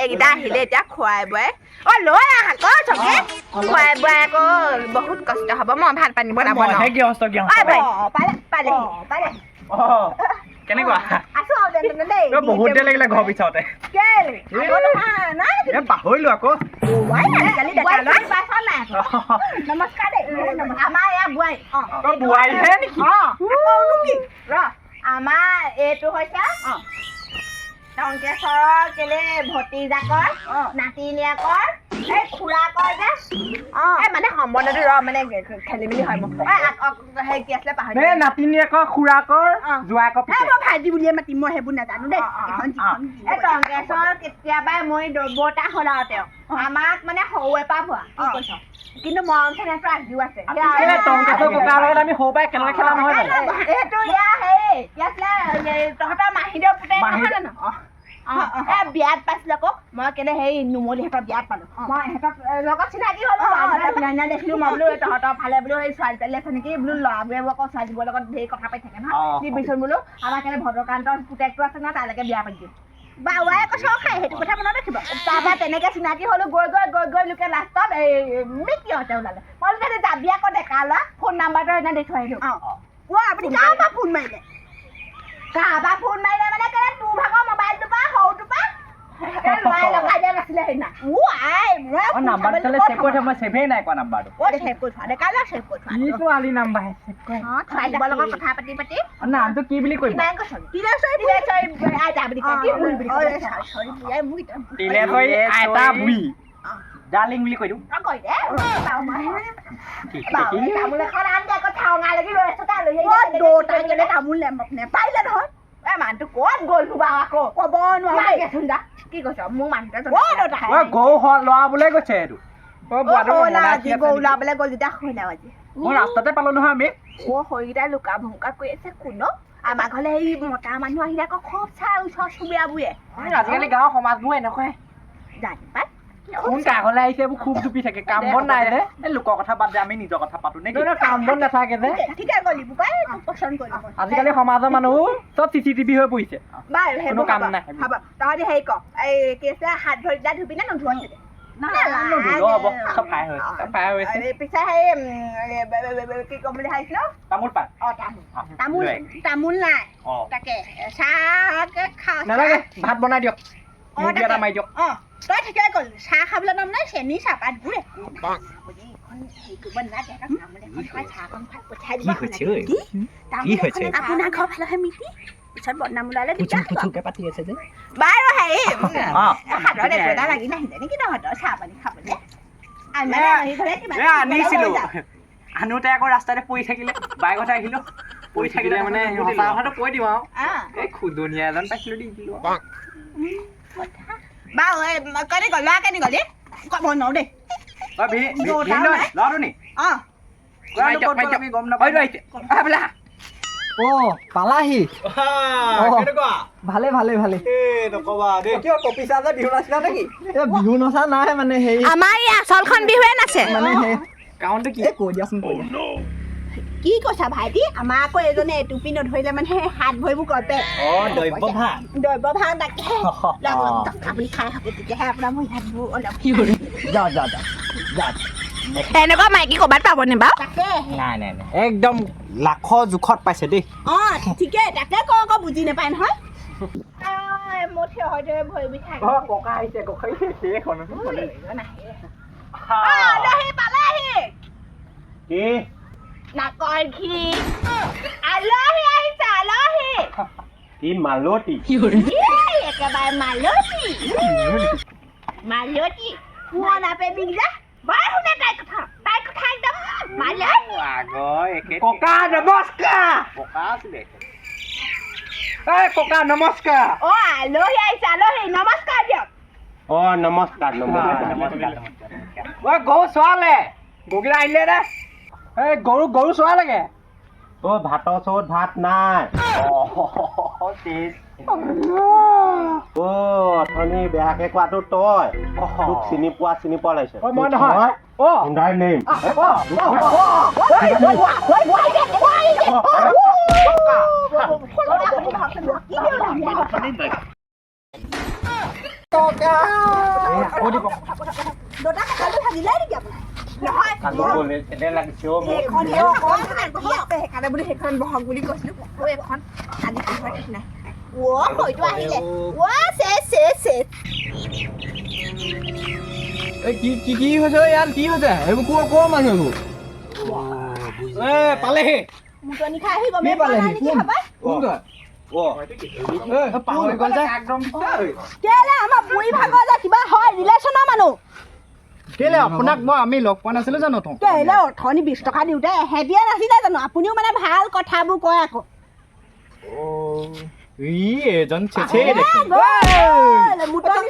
এইকেইটা আহিলে এতিয়া খুৱাই বুৱাই লৈ আহ আকৌ চবে খুৱাই বুৱাই আকৌ বহুত কষ্ট হ'ব মই ভাত পানী বনাব কেনেকুৱা আছো আৰু তেনে দেই বহুত দেৰি লাগিলে ঘৰ পিছতে পাহৰিলো আকৌ নমস্কাৰ দেই আমাৰ এয়া বোৱাৰী বোৱাৰীহে নেকি আমাৰ এইটো হৈছে টংকেশ্বৰৰ কেলে ভতিজাকৰ নাতিনীয়েকৰ এই খুৰাকৰ যে মানে সম্বন্ধটো মানে খেলি মেলি হয় মোক হেৰি কি আছিলে পাহৰি নাতিনীয়েকৰ খুৰাকৰ জোৱাকৰ ভাইটি বুলিয়ে মাতিম মই সেইবোৰ নাজানো দেই টংকেশ্বৰ কেতিয়াবাই মই বৰ্তা হ'ল আৰু তেওঁ আমাক মানে সৰুৰে পৰা পোৱা কি কৈছ কিন্তু মৰম চেনেহটো আজিও আছে আমি সৰু পৰাই কেনেকৈ খেলা নহয় এইটো ইয়াৰ হেৰি কি আছিলে তহঁতৰ মাহীদেউ পুতেক নহয় জানো বিয়াত পাইছিলো আকৌ মই কেলে সেই নুমলীহঁতৰ বিয়াত পালো মই সিহঁতক লগত চিনাকি হলো দেখিলো মই বোলো তহঁতৰ ফালে বোলো সেই ছোৱালী তোৱালী আছে নেকি বোলো ল'ৰাবোৰে আকৌ ছোৱালীবোৰৰ লগত ধেৰ কথা পাতি থাকে নহয় বিচোন বোলো আমাৰ কেলে ভদ্ৰকান্তৰ পুতেকটো আছে নহয় তালৈকে বিয়া পাতি দিম বাৱাই আকৌ চখ খাই সেইটো কথা মনত ৰাখিব তাৰপৰা তেনেকে চিনাকি হলো গৈ লোকে লাষ্টত এই মিকিহঁতে ওলালে মই বোলো যাবি আকৌ ডেকা ল'ৰা ফোন নাম্বাৰটো সেইদিনা দি থৈ আহিলো আপুনি কাৰোবাৰ ফোন মাৰিলে মানে কেলে তোৰ ভাগৰ মোবাইলটো পৰা সৰুটো পৰা লৰাই লগাই দিয়া নাছিলে সেইদিনা কথা পাতি পাতি নামটো কি বুলি কৈ ডাৰ্লিং বুলি কৈ দিওঁ তামোল নেপাৰিলে নহয় মানুহটো ক'ত গ'ল আকৌ ক'ব নোৱাৰো কি কৈছ মোৰ মানুহটো গৰু লৰা বোলে গৈছে এইটো গৰু লৰাবলৈ গ'ল যেতিয়া শুনা আজি মই ৰাস্তাতে পালো নহয় আমি সৰিকেইটা লুকা ভংকা কৰি আছে কোন আমাৰ ঘৰলে সেই মতা মানুহ আহিলে আকৌ খুব চাই ওচৰ চুবুৰীয়াবোৰে আজিকালি গাঁৱৰ সমাজবোৰ এনেকুৱাই জানি পাই কোন কাগলে আহিছে এইবোৰ খুব জুপি থাকে কাম বন নাই যে লোকৰ কথা বাদ দিয়ে আমি নিজৰ কথা পাতো নে কাম বন নাথাকে যে আজিকালি সমাজৰ মানুহ চব চিচিটিভি হৈ পৰিছে কোনো কাম নাই তহঁতি হেৰি ক এই কি আছে হাত ভৰিটা ধুবি নে নোধোৱা পিছে সেই কি কম বুলি ভাবিছিলো তামোল পাত তামোল নাই তাকে চাহ খাওঁ নালাগে ভাত বনাই দিয়ক এটা মাৰি দিয়ক তই ঠিকে ক'ল চাহ খাবলৈ নাম নাই চেনি চাহপাত ঘূৰে আপোনাৰ ঘৰ ফালেহে মিতি পিছত বদনাম ওলালে পাতি আছে যে বাৰু হেৰি হাতত এটা লাগি নাহিলে নেকি তহঁতৰ চাহ পানী খাবলৈ আনিছিলো আনোতে আকৌ ৰাস্তাতে পৰি থাকিলে বাইকতে আহিলো পৰি থাকিলে মানে কথাটো কৈ দিওঁ আৰু এই খুদনীয়া এজন পাইছিলো দি দিলো বাৰু কেনে গ'ল ল'ৰা কেনে গ'ল ক'ব নোৱাৰো দেই ল'ৰাটো নি গম নাপাই পালাহি ভালে বিহু নচা নাই মানে আমাৰ এই আচলখন বিহুৱে নাচে মানে কাৰণটো কি কৈ দিয়াচোন কি কৈছা ভাইটি আমাৰ আকৌ এজনে টুপি নধৰিলে মানে হাত ভৰিবোৰ কপে দৈৱ ভাগ তাকে আপুনি খাই হ'ব তেতিয়াহে আপোনাৰ মোৰ হাতবোৰ অলপ এনেকুৱা মাইকী ক'ৰবাত পাবনে বাৰু তাকে নাই একদম লাখৰ জোখত পাইছে দেই ঠিকে তাকে আকৌ বুজি নাপায় নহয় মোৰ থিয় হৈ ভৰি বিষাই ককা আহিছে পালেহি কি নাকৰ ঘি আলহী আহিছে আলহী কি মালতী একেবাৰে মালতী শুন আপে বিগজা বাৰ শুনে তাই কথা একদম ককা নমস্কাৰ ককা নমস্কাৰ আলহী আহিছে আলহী নমস্কাৰ দিয়ক নমস্কাৰ গৰু চোৱালে গৰুকেইটা আহিলে নে এই গৰু চোৱা লাগে ভাতৰ চৌত ভাত নাই অথনি বেয়াকে কোৱাটো তই তোক চিনি পোৱা লাগিছে মই নহয় টকা দুটা কাকাটো ভাগিলে নেকি আপোনাৰ নহয় সেইখন সেইকাৰণে বুলি সেইখন বহক বুলি কৈছিলো এখন আজি ঠিক নাই হয়তো আহিলে কি হৈছে ইয়াত কি হৈছে এইবোৰ কোৱা মানুহ এইবোৰ পালেহি মুটনি খাই আহি গমেই পোৱা নাই নেকি খাবাই কেলে আমাৰ বুঢ়ী ভাগৰ যে কিবা হয় ৰিলেশ্যনৰ মানুহ কেলে আপোনাক আমি লগ পোৱা নাছিলো জানো কেলে অথনি 20 টকা দিওঁতে হেভিয়ে নাছিলে জানো আপুনিও মানে ভাল কথাবোৰ কয় আকৌ এজন চেচে মুটনি